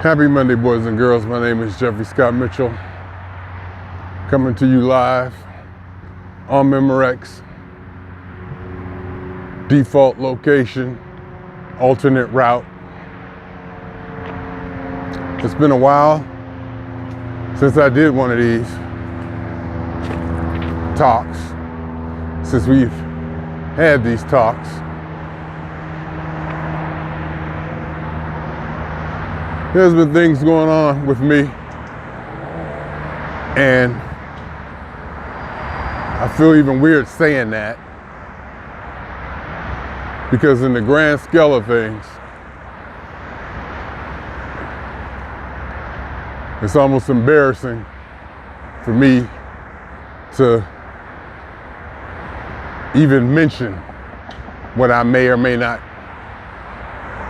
Happy Monday, boys and girls. My name is Jeffery Scott Mitchell, coming to you live on Memorex. Default location, alternate route. It's been a while since I did one of these talks, since we've had these talks. There's been things going on with me, and I feel even weird saying that, because in the grand scale of things, it's almost embarrassing for me to even mention what I may or may not,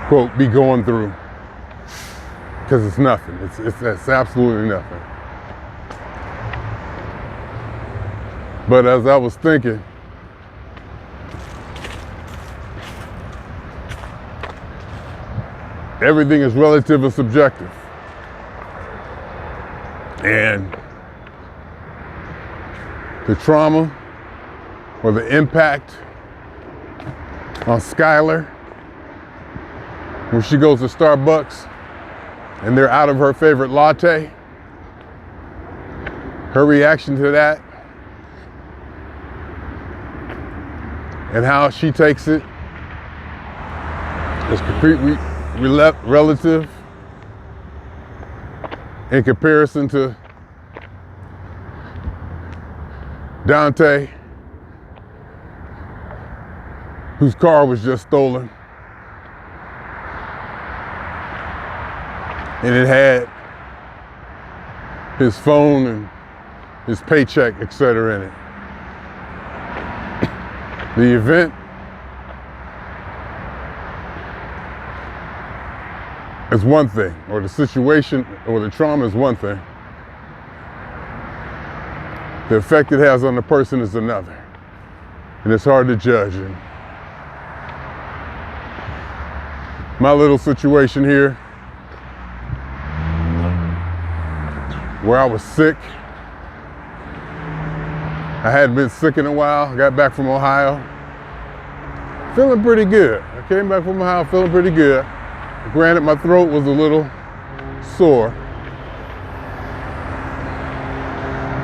quote, be going through. Because it's nothing. It's absolutely nothing. But as I was thinking, everything is relative and subjective. And the trauma or the impact on Skylar when she goes to Starbucks and they're out of her favorite latte, her reaction to that, and how she takes it is completely relative in comparison to Dante, whose car was just stolen. And it had his phone and his paycheck, etc. in it. The event is one thing, or the situation or the trauma is one thing. The effect it has on the person is another. And it's hard to judge. And my little situation here, where I was sick. I hadn't been sick in a while. I got back from Ohio, feeling pretty good. I came back from Ohio feeling pretty good. Granted, my throat was a little sore,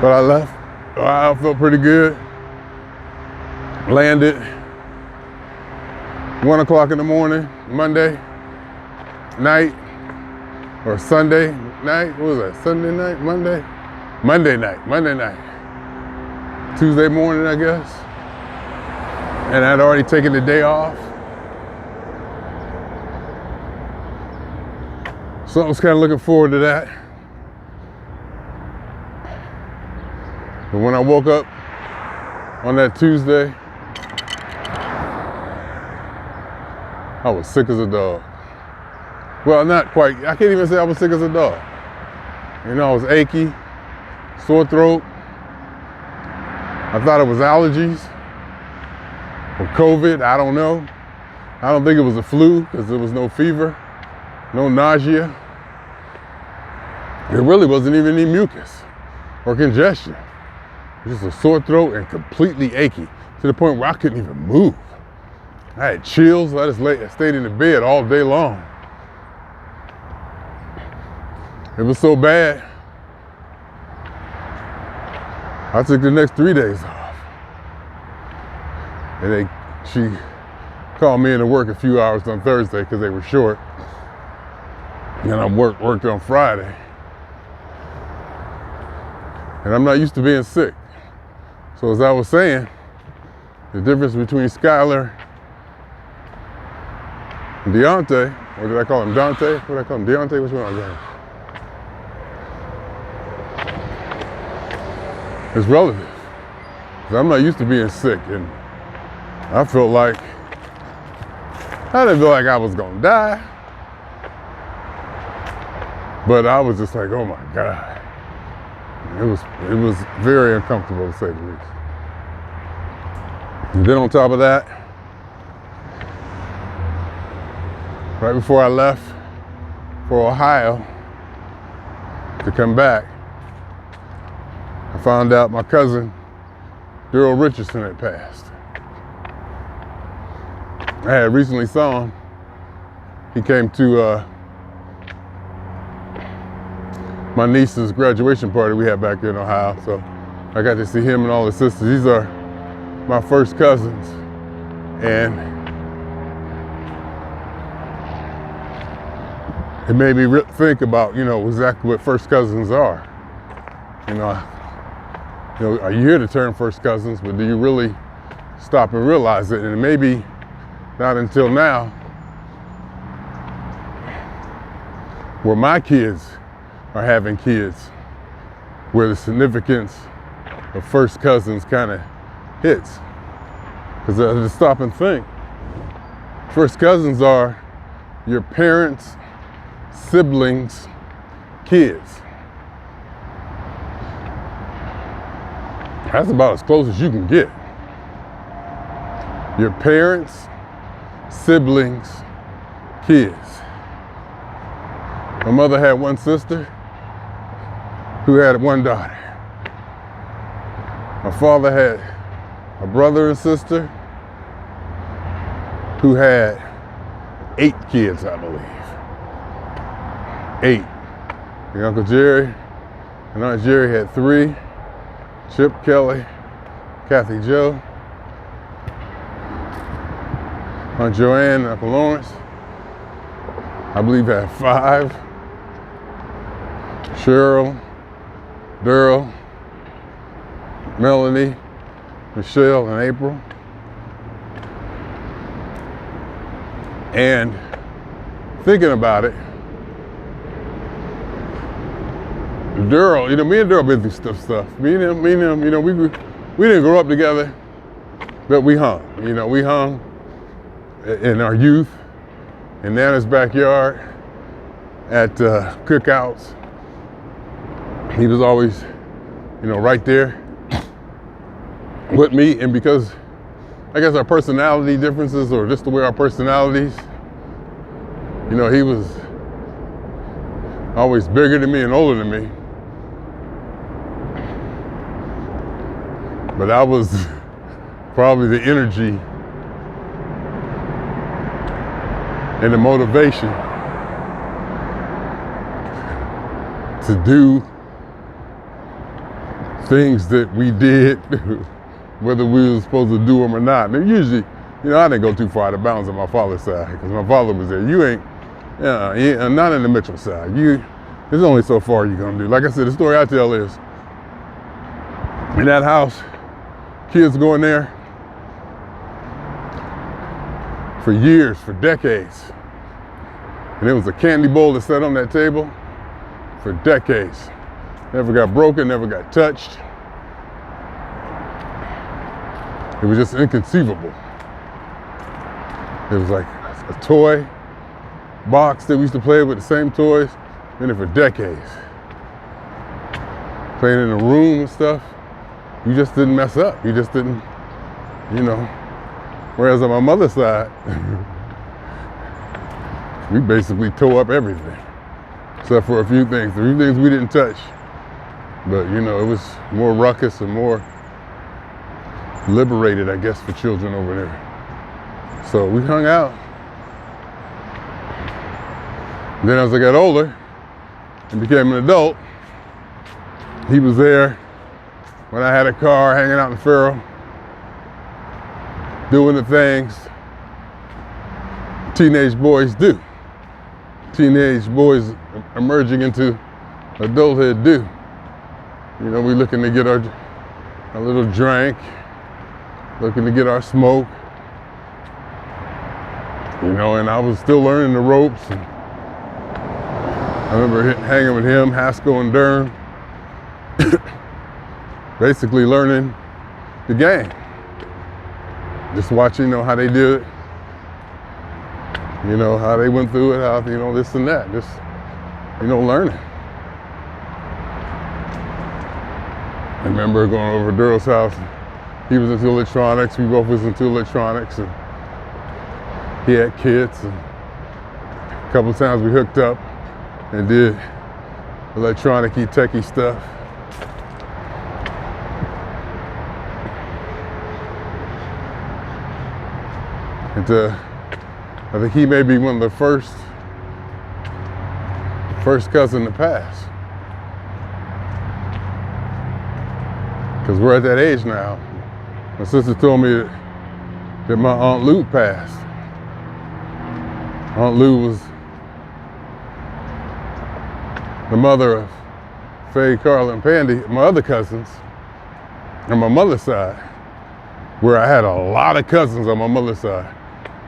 but I left Ohio, felt pretty good. Landed 1 o'clock in the morning, Monday night, or Sunday night, what was that, Sunday night, Monday? Monday night. Tuesday morning, I guess. And I'd already taken the day off. So I was kind of looking forward to that. But when I woke up on that Tuesday, I was sick as a dog. Well, not quite. I can't even say I was sick as a dog. You know, I was achy, sore throat. I thought it was allergies or COVID. I don't know. I don't think it was a flu because there was no fever, no nausea. There really wasn't even any mucus or congestion. It was just a sore throat and completely achy to the point where I couldn't even move. I had chills. I stayed in the bed all day long. It was so bad, I took the next 3 days off. And she called me into work a few hours on Thursday because they were short. And I worked on Friday. And I'm not used to being sick. So as I was saying, the difference between Skylar and Deontay, or did I call him Dante? What did I call him? Deontay? Which one was that? It's relative. I'm not used to being sick, and I didn't feel like I was gonna die, but I was just like, oh my God. It was very uncomfortable, to say the least. And then on top of that, right before I left for Ohio, to come back, I found out my cousin, Daryl Richardson, had passed. I had recently saw him. He came to my niece's graduation party we had back in Ohio, so I got to see him and all his sisters. These are my first cousins, and it made me think about, exactly what first cousins are. Are you here to turn first cousins, but do you really stop and realize it? And maybe not until now, where my kids are having kids, where the significance of first cousins kind of hits. Because I had to stop and think. First cousins are your parents' siblings' kids. That's about as close as you can get. Your parents' siblings' kids. My mother had one sister who had one daughter. My father had a brother and sister who had 8 kids, I believe. 8. And Uncle Jerry and Aunt Jerry had 3. Chip, Kelly, Kathy Jo, Aunt Joanne and Uncle Lawrence, I believe, had 5. Cheryl, Daryl, Melanie, Michelle, and April. And thinking about it, Daryl, me and Daryl been through stuff. Me and him, we didn't grow up together, but we hung. We hung in our youth in Nana's backyard at cookouts. He was always, right there with me. And because I guess our personality differences, or just the way our personalities, he was always bigger than me and older than me. But I was probably the energy and the motivation to do things that we did, whether we were supposed to do them or not. And usually, I didn't go too far out of bounds on my father's side, because my father was there. You ain't not in the Mitchell side. There's only so far you're gonna do. Like I said, the story I tell is, in that house, kids go in there for years, for decades. And it was a candy bowl that sat on that table for decades. Never got broken, never got touched. It was just inconceivable. It was like a toy box that we used to play with, the same toys, in it for decades. Playing in a room and stuff. You just didn't mess up. You just didn't, Whereas on my mother's side, we basically tore up everything, except for a few things. A few things we didn't touch. But, it was more ruckus and more liberated, I guess, for children over there. So we hung out. Then as I got older and became an adult, he was there when I had a car, hanging out in Faro, doing the things teenage boys do. Teenage boys emerging into adulthood do. We looking to get our little drink, looking to get our smoke. And I was still learning the ropes. And I remember hanging with him, Haskell and Durham, basically learning the game. Just watching, how they did it. How they went through it, how, this and that. Just, learning. I remember going over to Daryl's house. He was into electronics. We both was into electronics. And he had kits. And a couple of times we hooked up and did electronic-y, techie stuff. And I think he may be one of the first cousin to pass. Because we're at that age now. My sister told me that my Aunt Lou passed. Aunt Lou was the mother of Faye, Carla, and Pandy, my other cousins, on my mother's side, where I had a lot of cousins on my mother's side.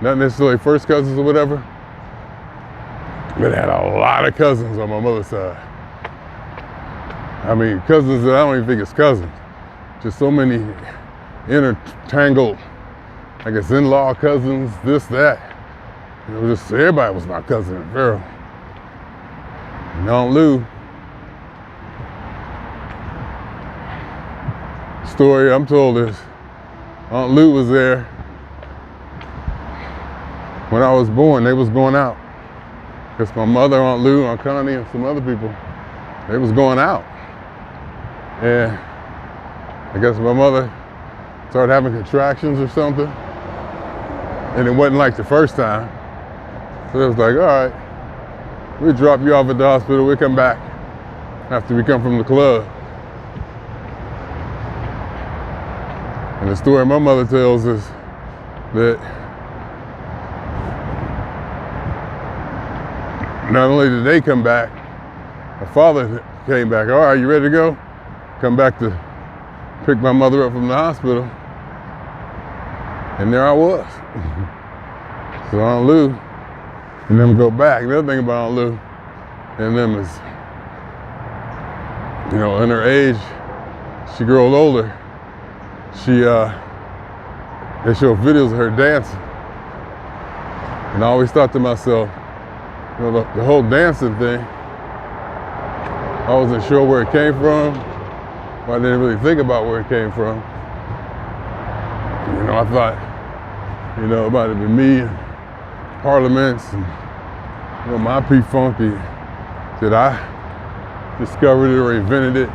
Not necessarily first cousins or whatever, but I had a lot of cousins on my mother's side. I mean, cousins that I don't even think is cousins. Just so many intertangled, I guess, in-law cousins, this, that. You know, just everybody was my cousin in Pharaoh. And Aunt Lou, story I'm told is Aunt Lou was there when I was born. They was going out. Because my mother, Aunt Lou, Aunt Connie, and some other people, they was going out. And I guess my mother started having contractions or something. And it wasn't like the first time. So it was like, all right, we'll drop you off at the hospital. We'll come back after we come from the club. And the story my mother tells is that not only did they come back, my father came back. All right, you ready to go? Come back to pick my mother up from the hospital. And there I was. So Aunt Lou and them go back. The other thing about Aunt Lou and them is, you know, in her age, she grew older. They show videos of her dancing. And I always thought to myself, you know, the whole dancing thing, I wasn't sure where it came from. I didn't really think about where it came from. You know, I thought, you know, it might have been me and Parliaments and, you know, my P-Funky, that I discovered it or invented it.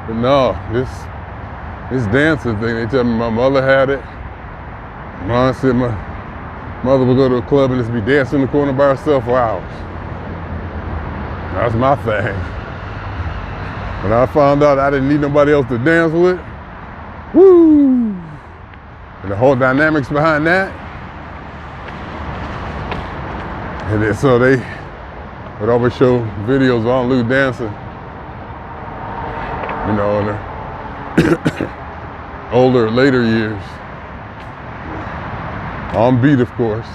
But no, this dancing thing, they tell me my mother had it. Mom said my mother would go to a club and just be dancing in the corner by herself for hours. That's my thing. When I found out I didn't need nobody else to dance with, woo! And the whole dynamics behind that. And then so they would always show videos of Aunt Lou dancing, you know, in her older, later years. On beat, of course,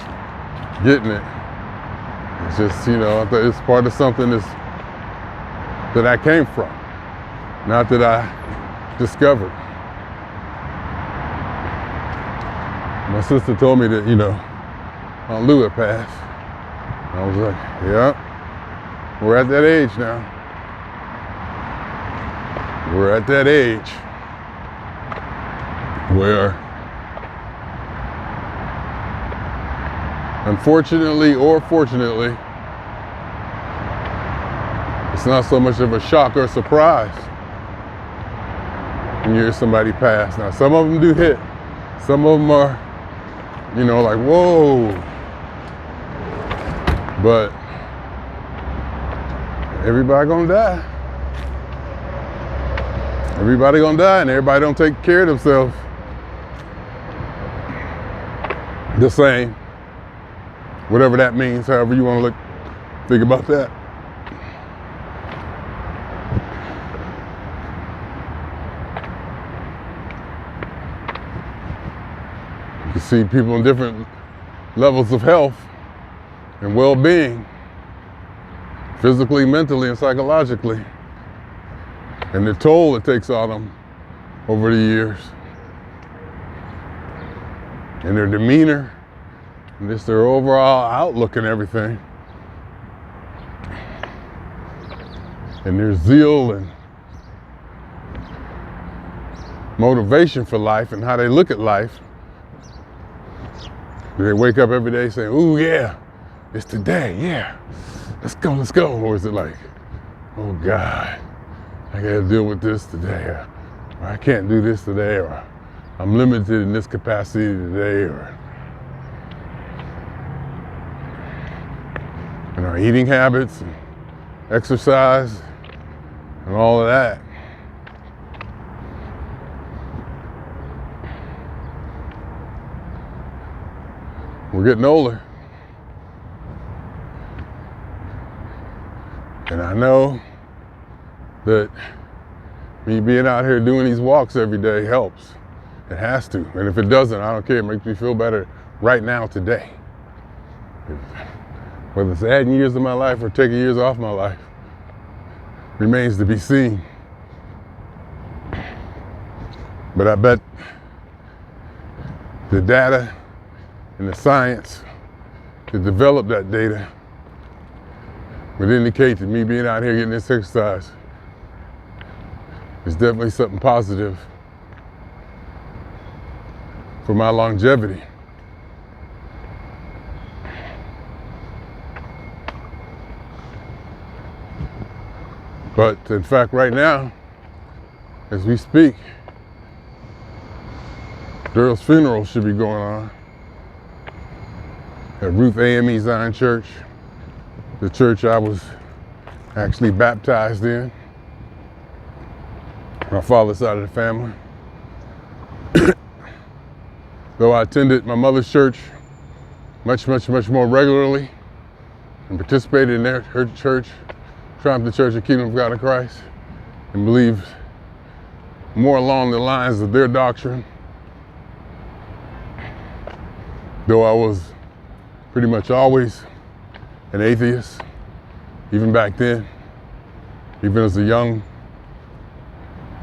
getting it. It's just, you know, it's part of something that I came from, not that I discovered. My sister told me that, you know, Aunt Lou had passed. I was like, yeah, we're at that age now. We're at that age where, unfortunately or fortunately, it's not so much of a shock or surprise when you hear somebody pass. Now, some of them do hit. Some of them are, you know, like, whoa. But everybody gonna die. Everybody gonna die, and everybody don't take care of themselves the same. Whatever that means, however you want to think about that. You can see people in different levels of health and well-being, physically, mentally, and psychologically, and the toll it takes on them over the years, and their demeanor, and just their overall outlook and everything, and their zeal and motivation for life and how they look at life. Do they wake up every day saying, ooh, yeah, it's today, yeah, let's go, or is it like, oh God, I gotta deal with this today, or I can't do this today, or I'm limited in this capacity today, or in our eating habits and exercise and all of that. We're getting older. And I know that me being out here doing these walks every day helps. It has to. And if it doesn't, I don't care. It makes me feel better right now, today. Whether it's adding years to my life or taking years off my life remains to be seen. But I bet the data and the science to develop that data would indicate that me being out here getting this exercise is definitely something positive for my longevity. But in fact, right now, as we speak, Daryl's funeral should be going on at Ruth AME Zion Church, the church I was actually baptized in, my father's side of the family. Though I attended my mother's church much more regularly and participated in her church, Triumph Church of Kingdom of God in Christ, and believed more along the lines of their doctrine. Though I was pretty much always an atheist, even back then, even as a young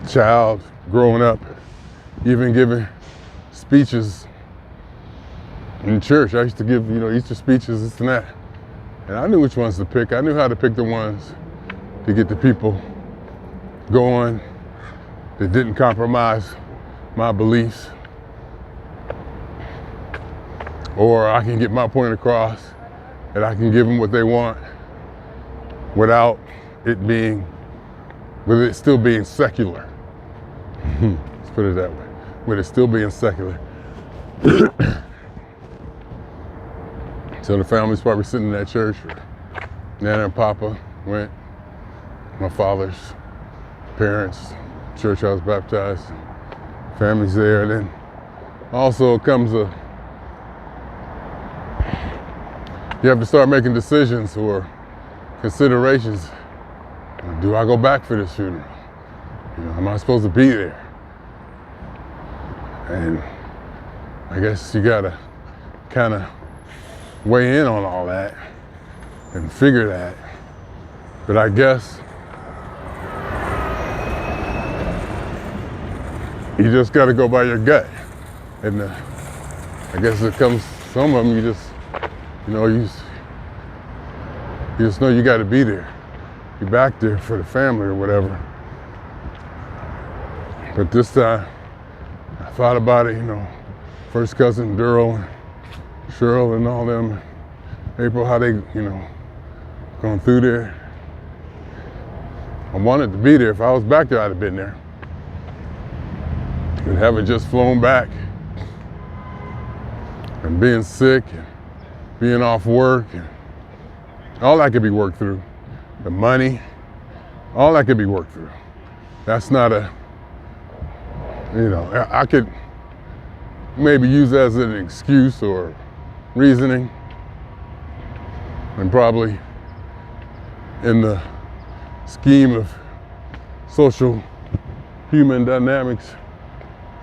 child growing up, even giving speeches in church. I used to give, Easter speeches, this and that. And I knew which ones to pick. I knew how to pick the ones to get the people going that didn't compromise my beliefs, or I can get my point across, that I can give them what they want without it still being secular. Let's put it that way, with it still being secular. So the family's probably sitting in that church. Nana and Papa went, my father's parents, church I was baptized, family's there. And then also comes you have to start making decisions or considerations. Do I go back for this funeral? Am I supposed to be there? And I guess you gotta kind of weigh in on all that and figure that. But I guess you just gotta go by your gut. And I guess it comes, some of them you just know you gotta be there. You're back there for the family or whatever. But this time, I thought about it, first cousin Daryl and Cheryl and all them, April, how they, going through there. I wanted to be there. If I was back there, I'd have been there. And having just flown back and being sick and being off work, and all that could be worked through. The money, all that could be worked through. That's not I could maybe use that as an excuse or reasoning, and probably in the scheme of social human dynamics,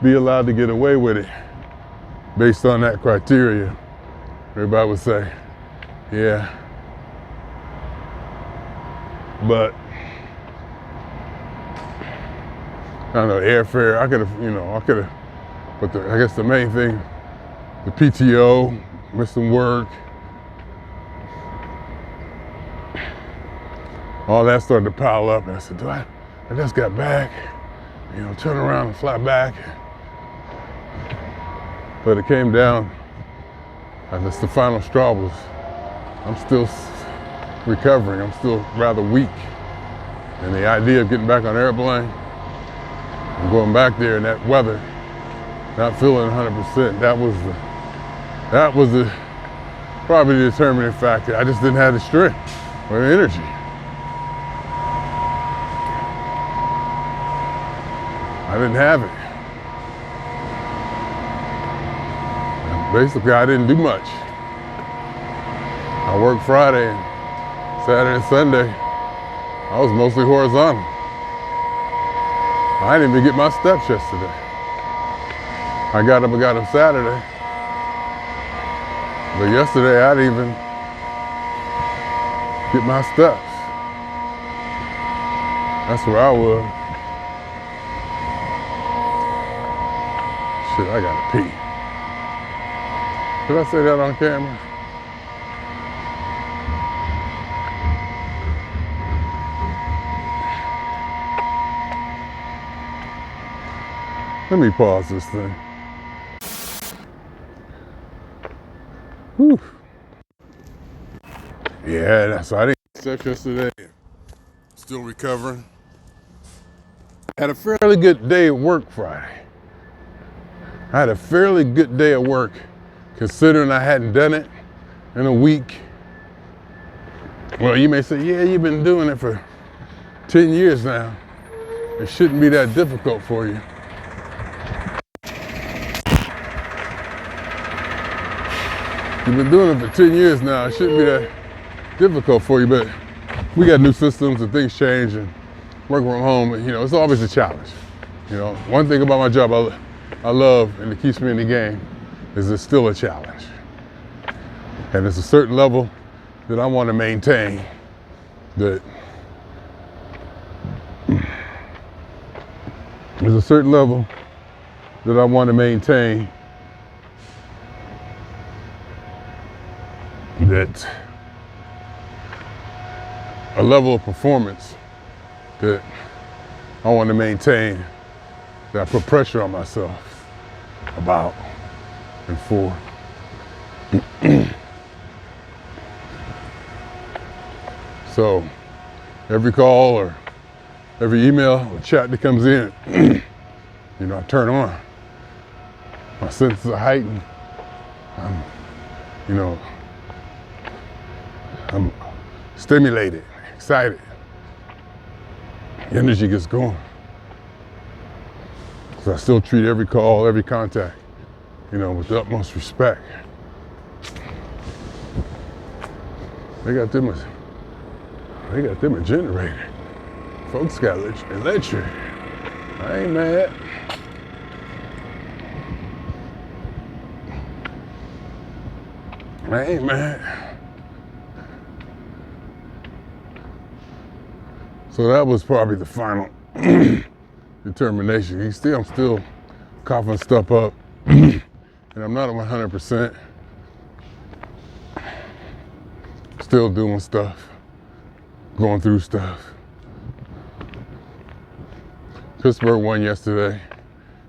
be allowed to get away with it based on that criteria. Everybody would say, yeah, but I don't know, airfare, I could have, but I guess the main thing, the PTO, missing work, all that started to pile up. And I said, I just got back, turn around and fly back. But it came down, and that's the final straw was, I'm still recovering, I'm still rather weak. And the idea of getting back on an airplane and going back there in that weather, not feeling 100%, that was probably the determining factor. I just didn't have the strength or the energy. I didn't have it. And basically, I didn't do much. I worked Friday and Saturday and Sunday. I was mostly horizontal. I didn't even get my steps yesterday. I got up Saturday. But yesterday I didn't even get my steps. That's where I was. Shit, I gotta pee. Did I say that on camera? Let me pause this thing. Whew. Yeah, so I didn't get steps yesterday. Still recovering. Had a fairly good day at work Friday. I had a fairly good day at work, considering I hadn't done it in a week. Well, you may say, yeah, you've been doing it for 10 years now. It shouldn't be that difficult for you. You've been doing it for 10 years now. It shouldn't be that difficult for you, but we got new systems and things change, and working from home, it's always a challenge. One thing about my job I love, and it keeps me in the game, is it's still a challenge. And there's a certain level that I want to maintain that there's a certain level that I want to maintain that a level of performance that I want to maintain, that I put pressure on myself about and for. So every call or every email or chat that comes in, I turn on. My senses are heightened. I'm stimulated, excited. Energy gets going. So I still treat every call, every contact, with the utmost respect. They got them a generator. Folks got electric. I ain't mad. I ain't mad. So that was probably the final determination. I'm still coughing stuff up, and I'm not at 100%. Still doing stuff, going through stuff. Pittsburgh won yesterday.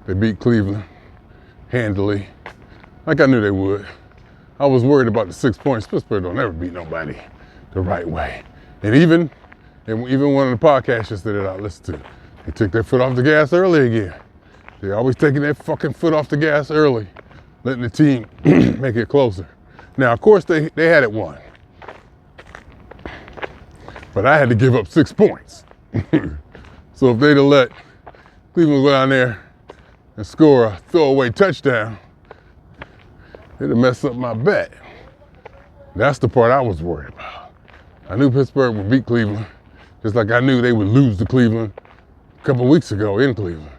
They beat Cleveland handily, like I knew they would. I was worried about the 6 points. Pittsburgh don't ever beat nobody the right way. And even one of the podcasts yesterday that I listened to, they took their foot off the gas early again. They're always taking their fucking foot off the gas early, letting the team make it closer. Now, of course, they had it won. But I had to give up 6 points. So if they'd have let Cleveland go down there and score a throwaway touchdown, it'd have messed up my bet. That's the part I was worried about. I knew Pittsburgh would beat Cleveland, just like I knew they would lose to Cleveland a couple of weeks ago in Cleveland.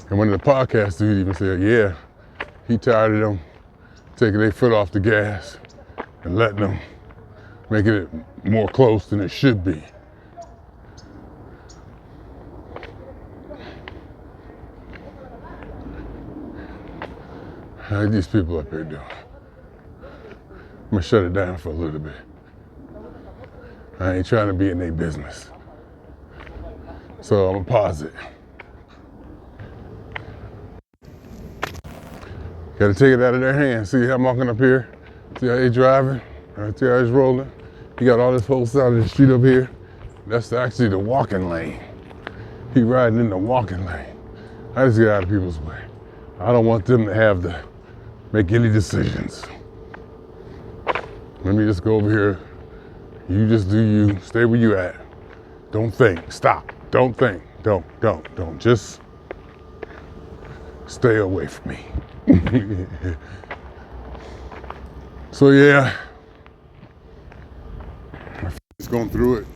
And one of the podcast dudes even said, yeah, he tired of them taking their foot off the gas and letting them make it more close than it should be. How these people up here doing? I'm gonna shut it down for a little bit. I ain't trying to be in their business. So I'm gonna pause it. Gotta take it out of their hands. See how I'm walking up here? See how they driving? See how it's rolling? He got all this whole side of the street up here. That's actually the walking lane. He riding in the walking lane. I just get out of people's way. I don't want them to have to make any decisions. Let me just go over here. You just do you. Stay where you at. Don't think. Stop. Don't think. Don't. Just stay away from me. So yeah, my family's going through it.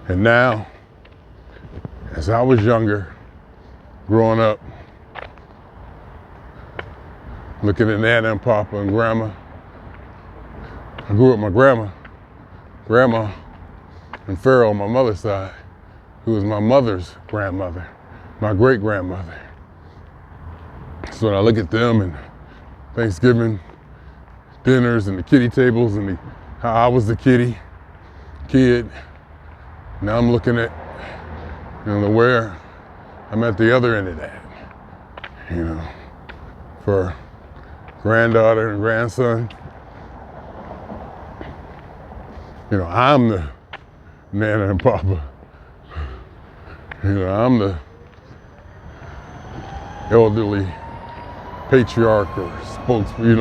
And now, as I was younger, growing up, looking at Nana and Papa and Grandma, I grew up with my grandma and Pharaoh on my mother's side, who was my mother's grandmother, my great-grandmother. So when I look at them and Thanksgiving dinners and the kiddie tables and how I was the kid, now I'm looking at, where I'm at the other end of that, for granddaughter and grandson. I'm the Nana and Papa. I'm the elderly patriarch or spokesman.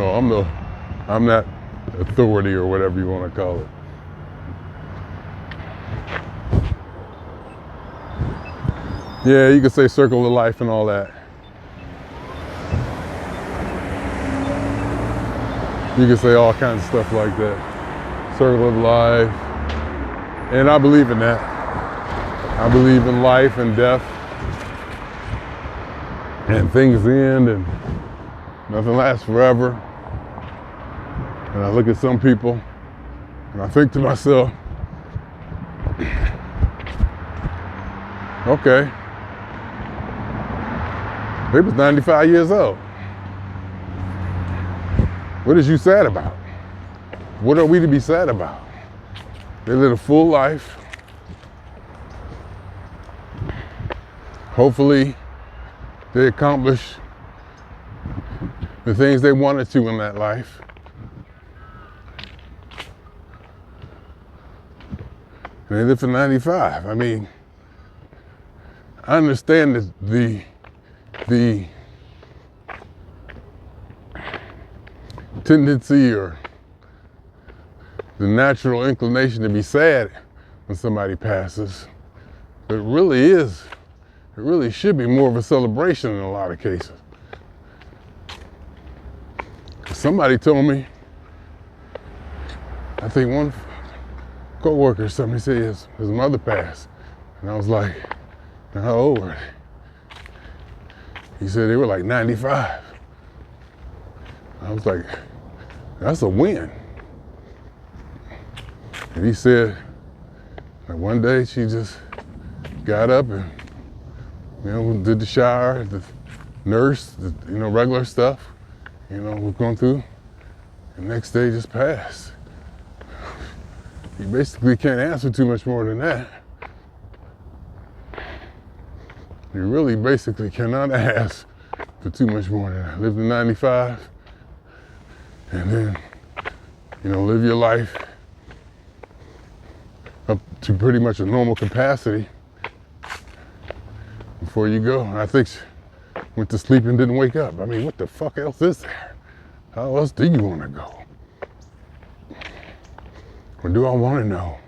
I'm that authority or whatever you want to call it. Yeah, you could say circle of life and all that. You could say all kinds of stuff like that. Circle of life. And I believe in that. I believe in life and death. And things end and nothing lasts forever. And I look at some people and I think to myself, okay, they was 95 years old. What is you sad about? What are we to be sad about? They lived a full life. Hopefully, they accomplished the things they wanted to in that life. And they lived for 95. I mean, I understand that the tendency or the natural inclination to be sad when somebody passes, but it really should be more of a celebration in a lot of cases. Somebody told me, I think one co-worker or something, he said his mother passed. And I was like, how old were they? He said they were like 95. I was like, that's a win. And he said, like one day she just got up and, did the shower, the nurse, regular stuff, we're going through. And next day just passed. You basically can't answer too much more than that. You really basically cannot ask for too much more than that. Live to 95 and then, live your life up to pretty much a normal capacity before you go. And I think she went to sleep and didn't wake up. I mean, what the fuck else is there? How else do you want to go? Or do I want to know?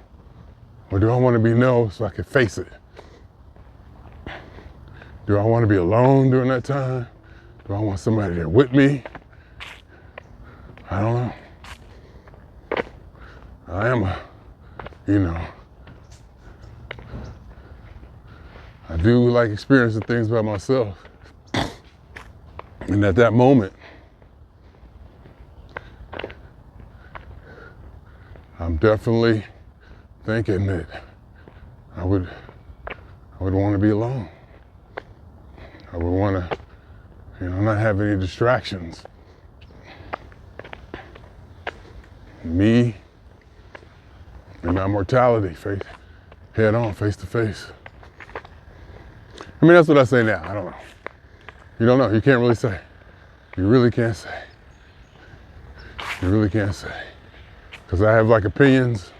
Or do I want to be known so I can face it? Do I want to be alone during that time? Do I want somebody there with me? I don't know. I am I do like experiencing things by myself. And at that moment, I'm definitely thinking that I would want to be alone. I would want to, not have any distractions. Me and my mortality, head on, face to face. I mean, that's what I say now. I don't know. You don't know. You can't really say. You really can't say. You really can't say. Because I have like opinions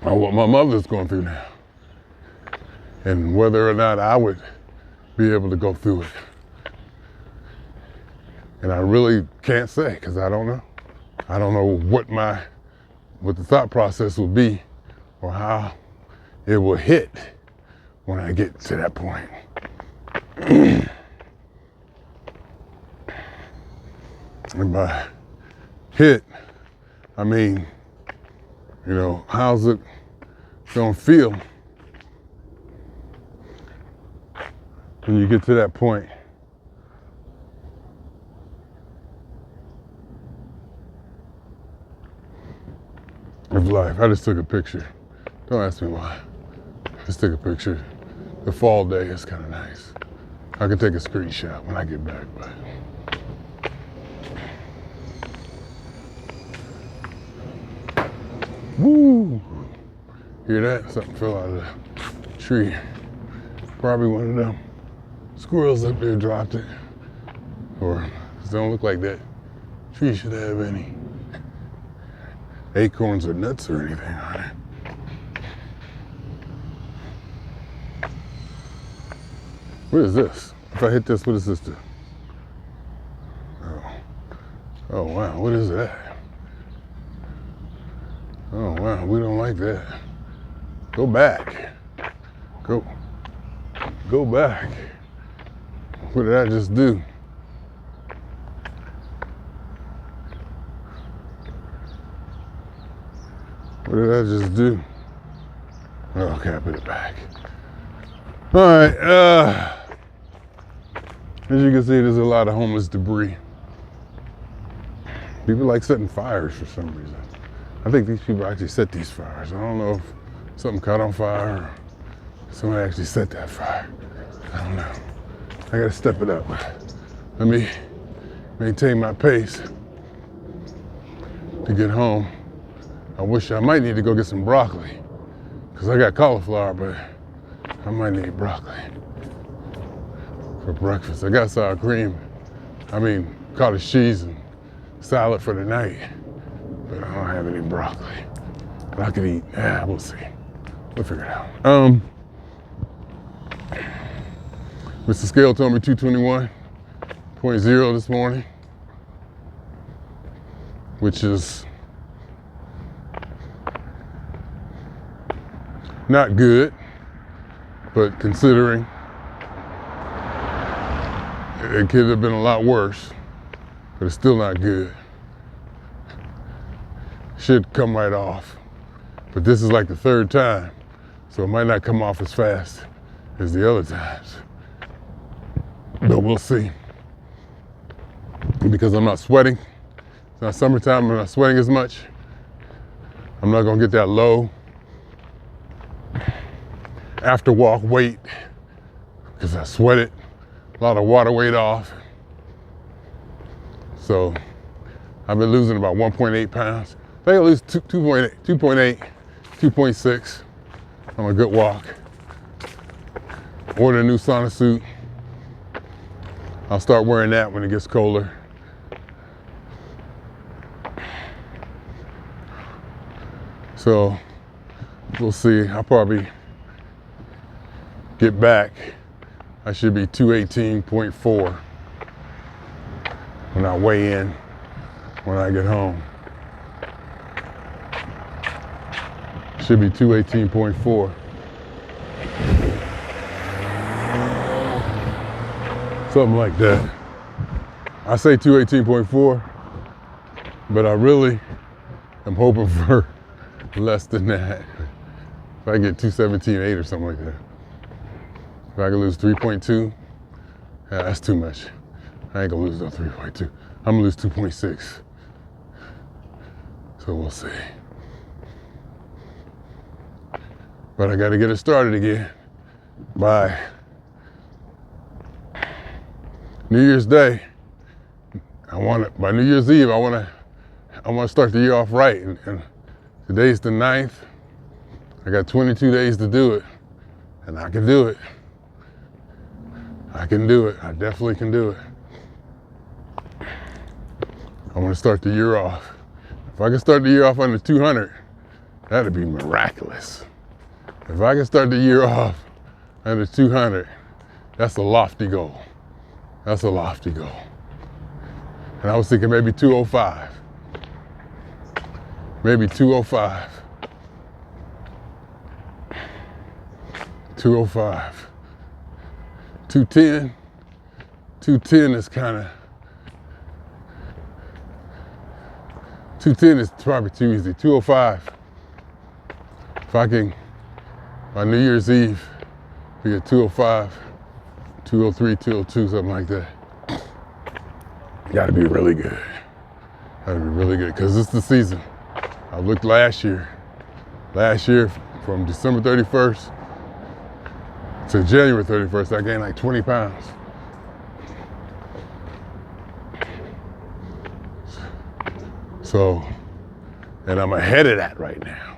on what my mother's going through now. And whether or not I would be able to go through it. And I really can't say, because I don't know. I don't know what the thought process will be or how it will hit when I get to that point. And by hit, I mean, how's it gonna feel when you get to that point? Of life. I just took a picture. Don't ask me why. Just took a picture. The fall day is kind of nice. I can take a screenshot when I get back, but. Woo! Hear that? Something fell out of the tree. Probably one of them squirrels up there dropped it. Or it don't look like that tree should have any acorns or nuts or anything on it. What is this? If I hit this, what does this do? Oh wow, what is that? Oh wow, we don't like that. Go back. Go back. What did I just do? What did I just do? Oh, okay, I put it back. All right, as you can see, there's a lot of homeless debris. People like setting fires for some reason. I think these people actually set these fires. I don't know if something caught on fire or somebody actually set that fire. I don't know. I gotta step it up. Let me maintain my pace to get home. I might need to go get some broccoli because I got cauliflower, but I might need broccoli for breakfast. I got sour cream. Cottage cheese and salad for the night, but I don't have any broccoli. But I could eat. Yeah, we'll see. We'll figure it out. Mr. Scale told me 221.0 this morning, which is not good, but considering it could have been a lot worse, but it's still not good. Should come right off, but this is like the third time, so it might not come off as fast as the other times, but we'll see. Because I'm not sweating, it's not summertime, I'm not sweating as much, I'm not gonna get that low after walk weight because I sweated, a lot of water weight off. So I've been losing about 1.8 pounds. I think I lose 2.8, 2.6 on a good walk. Order a new sauna suit. I'll start wearing that when it gets colder. So we'll see. I'll probably get back. I should be 218.4 when I weigh in, when I get home. Should be 218.4. Something like that. I say 218.4, but I really am hoping for less than that. If I get 217.8 or something like that. If I can lose 3.2, that's too much. I ain't gonna lose no 3.2. I'm gonna lose 2.6. So we'll see. But I gotta get it started again by New Year's Day. By New Year's Eve, I wanna start the year off right. And today's the 9th. I got 22 days to do it, and I can do it. I can do it. I definitely can do it. I want to start the year off If I can start the year off under 200, that'd be miraculous. If I can start the year off under 200, that's a lofty goal. That's a lofty goal. And I was thinking maybe 205. Maybe 205. 205. 210. 210 is kind of, 210 is probably too easy. 205. If I can, by New Year's Eve, be at 205, 203, 202, something like that. Gotta be really good. Gotta be really good, because it's the season. I looked last year from December 31st to January 31st, I gained like 20 pounds. So, and I'm ahead of that right now.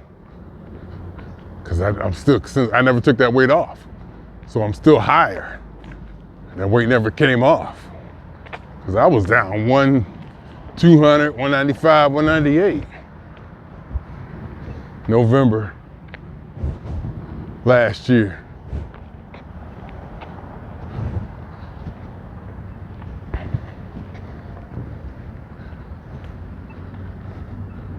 Because I never took that weight off. So I'm still higher. And that weight never came off. Because I was down 200, 195, 198. November last year.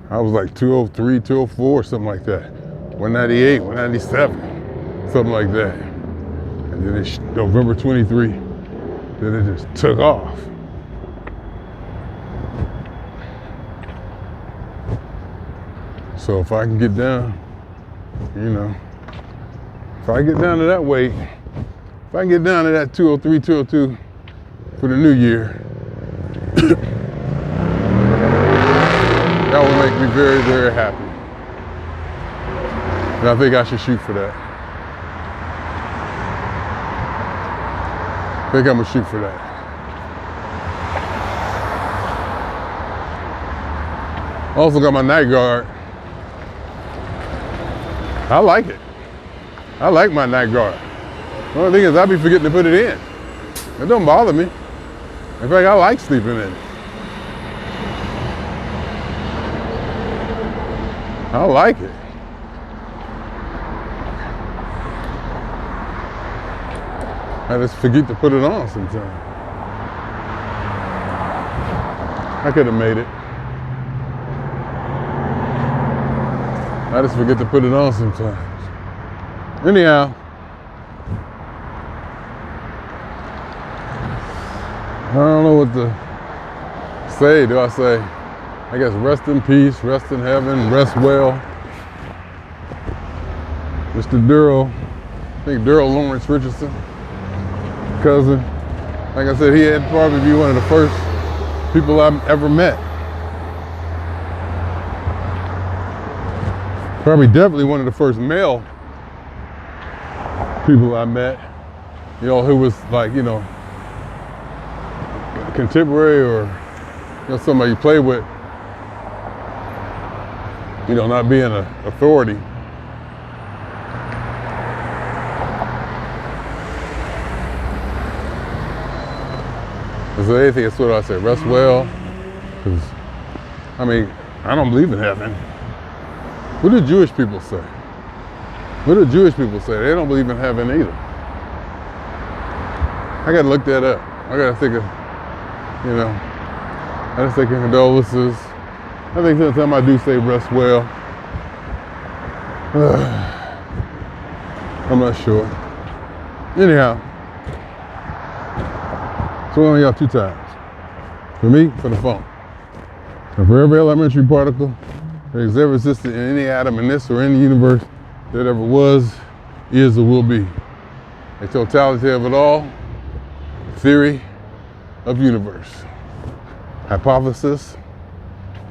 I was like 203, 204, something like that. 198, 197, something like that. And then it's November 23, then it just took off. So if I can get down, if I get down to that weight, if I can get down to that 203, 202 for the new year, that will make me very, very happy. And I think I should shoot for that. I think I'm gonna shoot for that. I also got my night guard. I like it. I like my night guard. The only thing is I be forgetting to put it in. It don't bother me. In fact, I like sleeping in it. I like it. I just forget to put it on sometimes. I could have made it. I just forget to put it on sometimes. Anyhow, I don't know what to say. Do I say, I guess, rest in peace, rest in heaven, rest well. Mr. Daryl, I think Daryl Lawrence Richardson, cousin. Like I said, he had probably be one of the first people I've ever met. Probably definitely one of the first male people I met, who was like, contemporary or, somebody you play with, not being an authority. So anything, that's what I say, rest well, because, I don't believe in heaven. What do Jewish people say? What do Jewish people say? They don't believe in heaven either. I gotta look that up. I gotta think of, I just think of condolences. I think sometimes I do say rest well. I'm not sure. Anyhow, so only y'all 2 times. For me, for the phone. And for every elementary particle that has ever existed in any atom in this or any universe that ever was, is, or will be. A totality of it all, theory of universe. Hypothesis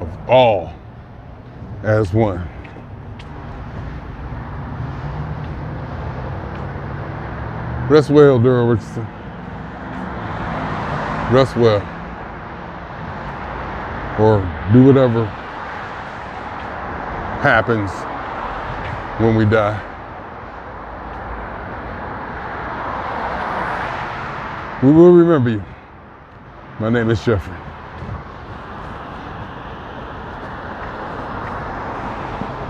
of all as one. Rest well, Daryl Richardson. Rest well. Or do whatever happens when we die. We will remember you. My name is Jeffery.